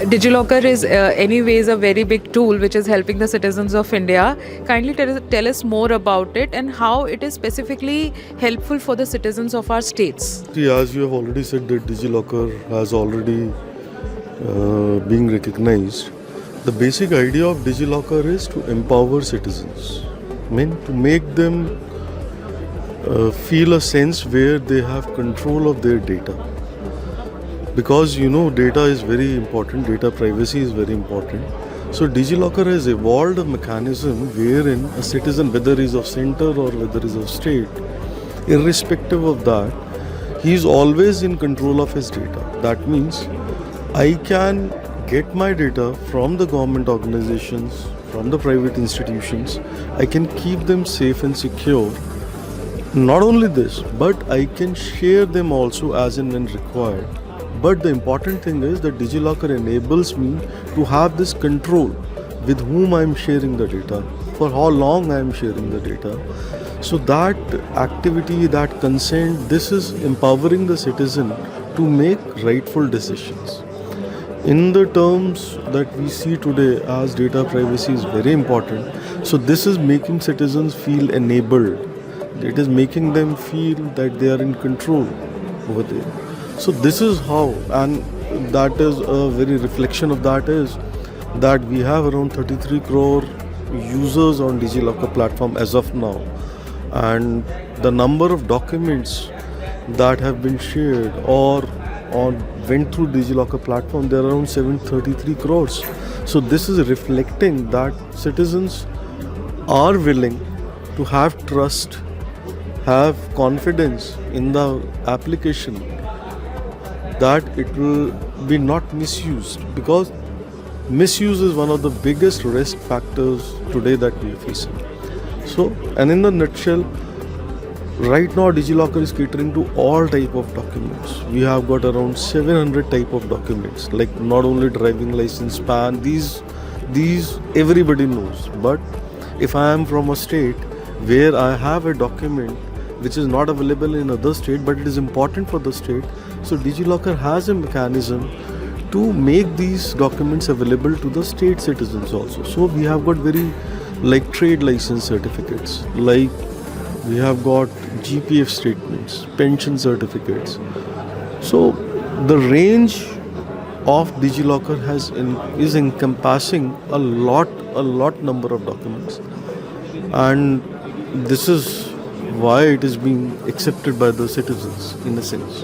DigiLocker is anyways a very big tool which is helping the citizens of India. Kindly tell us more about it and how it is specifically helpful for the citizens of our states. See, as you have already said that DigiLocker has already being recognized. The basic idea of DigiLocker is to empower citizens. I mean, to make them feel a sense where they have control of their data. Because data is very important, data privacy is very important. So DigiLocker has evolved a mechanism wherein a citizen, whether he is of center or whether he is of state, irrespective of that, he is always in control of his data. That means I can get my data from the government organizations, from the private institutions. I can keep them safe and secure. Not only this, but I can share them also as and when required. But the important thing is that DigiLocker enables me to have this control with whom I am sharing the data, for how long I am sharing the data. So that activity, that consent, this is empowering the citizen to make rightful decisions. In the terms that we see today as data privacy is very important, so this is making citizens feel enabled. It is making them feel that they are in control over there. So this is how, and that is a very reflection of that is that we have around 33 crore users on DigiLocker platform as of now, and the number of documents that have been shared or went through DigiLocker platform, there are around 733 crores. So this is reflecting that citizens are willing to have trust, have confidence in the application, that it will be not misused, because misuse is one of the biggest risk factors today that we are facing. So, and in the nutshell, right now DigiLocker is catering to all type of documents. We have got around 700 type of documents, like not only driving license, PAN, these everybody knows. But if I am from a state where I have a document which is not available in other state, but it is important for the state, so DigiLocker has a mechanism to make these documents available to the state citizens also. So we have got very like trade license certificates, like we have got GPF statements, pension certificates. So the range of DigiLocker is encompassing a lot number of documents, and this is why it is being accepted by the citizens in a sense.